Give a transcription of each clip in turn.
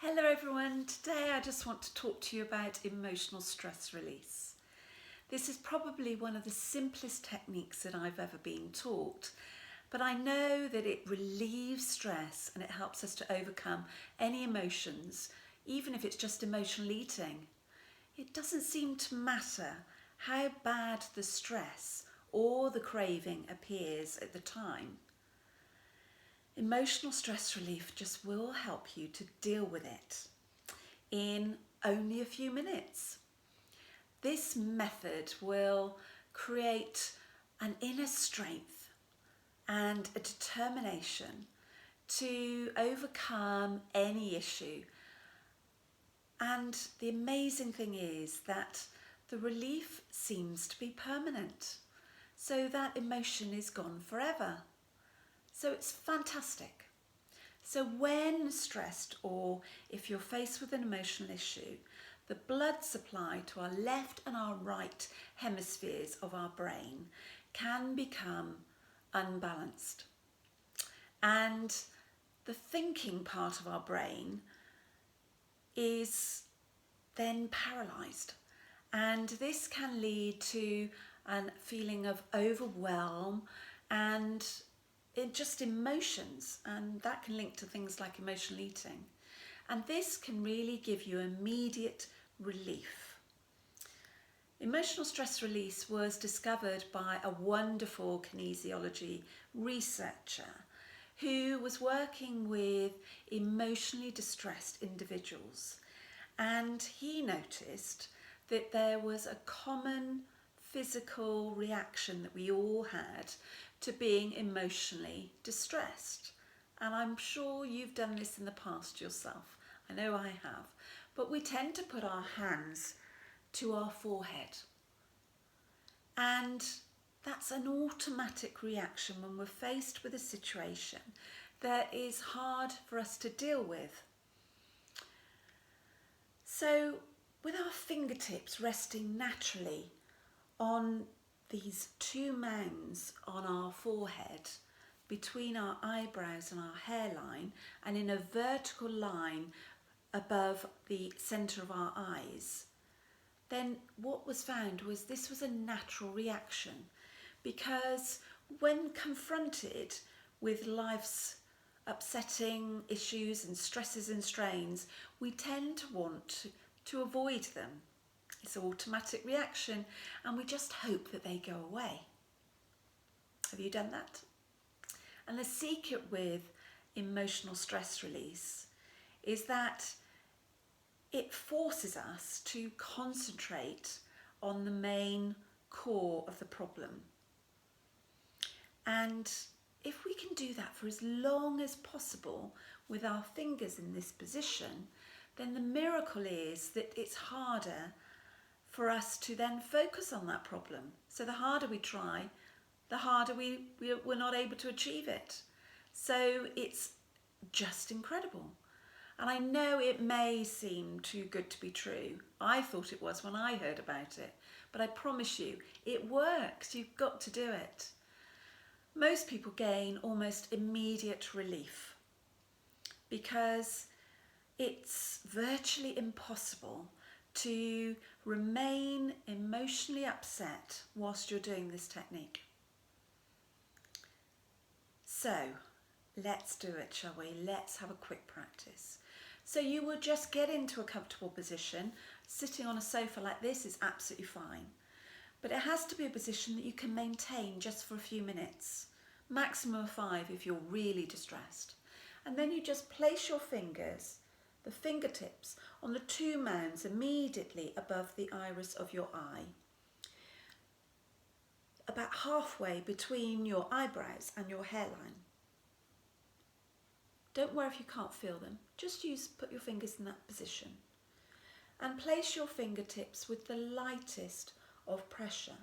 Hello everyone, today I just want to talk to you about emotional stress release. This is probably one of the simplest techniques that I've ever been taught, but I know that it relieves stress and it helps us to overcome any emotions, even if it's just emotional eating. It doesn't seem to matter how bad the stress or the craving appears at the time. Emotional stress relief just will help you to deal with it in only a few minutes. This method will create an inner strength and a determination to overcome any issue. And the amazing thing is that the relief seems to be permanent. So that emotion is gone forever. So it's fantastic. So when stressed or if you're faced with an emotional issue, the blood supply to our left and our right hemispheres of our brain can become unbalanced. And the thinking part of our brain is then paralysed. And this can lead to a feeling of overwhelm and just emotions, and that can link to things like emotional eating. And this can really give you immediate relief. Emotional stress release was discovered by a wonderful kinesiology researcher who was working with emotionally distressed individuals, and he noticed that there was a common physical reaction that we all had to being emotionally distressed. And I'm sure you've done this in the past yourself. I know I have. But we tend to put our hands to our forehead. And that's an automatic reaction when we're faced with a situation that is hard for us to deal with. So with our fingertips resting naturally on these two mounds on our forehead, between our eyebrows and our hairline, and in a vertical line above the centre of our eyes, then what was found was this was a natural reaction, because when confronted with life's upsetting issues and stresses and strains, we tend to want to avoid them. It's an automatic reaction and we just hope that they go away. Have you done that? And the secret with emotional stress release is that it forces us to concentrate on the main core of the problem. And if we can do that for as long as possible with our fingers in this position, then the miracle is that it's harder for us to then focus on that problem. So the harder we try, the harder we're not able to achieve it. So it's just incredible. And I know it may seem too good to be true. I thought it was when I heard about it, but I promise you, it works. You've got to do it. Most people gain almost immediate relief because it's virtually impossible to remain emotionally upset whilst you're doing this technique. So let's do it, shall we? Let's have a quick practice. So you will just get into a comfortable position. Sitting on a sofa like this is absolutely fine, but it has to be a position that you can maintain just for a few minutes, maximum of 5 if you're really distressed. And then you just place your fingers, the fingertips, on the two mounds immediately above the iris of your eye, about halfway between your eyebrows and your hairline. Don't worry if you can't feel them, just put your fingers in that position. And place your fingertips with the lightest of pressure.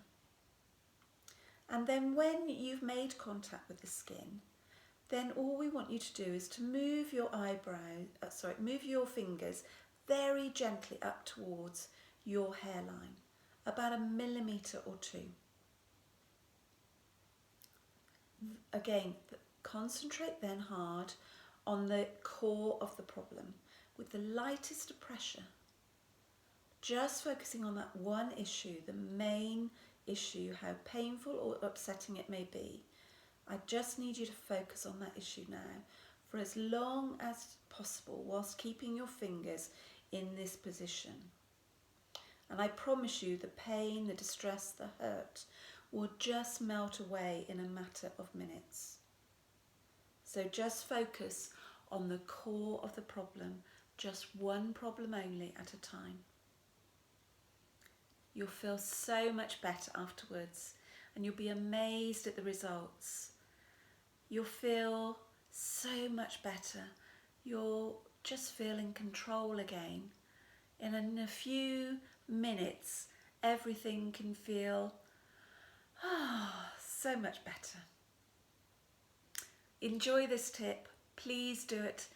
And then when you've made contact with the skin, then all we want you to do is to move your move your fingers very gently up towards your hairline, about 1 millimetre or 2. Again, concentrate then hard on the core of the problem with the lightest of pressure. Just focusing on that one issue, the main issue, how painful or upsetting it may be. I just need you to focus on that issue now for as long as possible whilst keeping your fingers in this position. And I promise you the pain, the distress, the hurt will just melt away in a matter of minutes. So just focus on the core of the problem, just one problem only at a time. You'll feel so much better afterwards and you'll be amazed at the results. You'll feel so much better. You'll just feel in control again. And in a few minutes, everything can feel so much better. Enjoy this tip. Please do it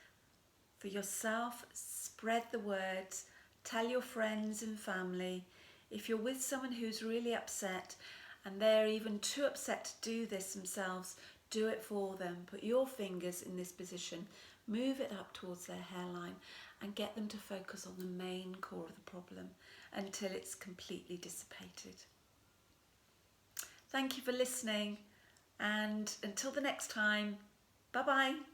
for yourself. Spread the word. Tell your friends and family. If you're with someone who's really upset and they're even too upset to do this themselves, do it for them. Put your fingers in this position, move it up towards their hairline and get them to focus on the main core of the problem until it's completely dissipated. Thank you for listening, and until the next time, bye-bye.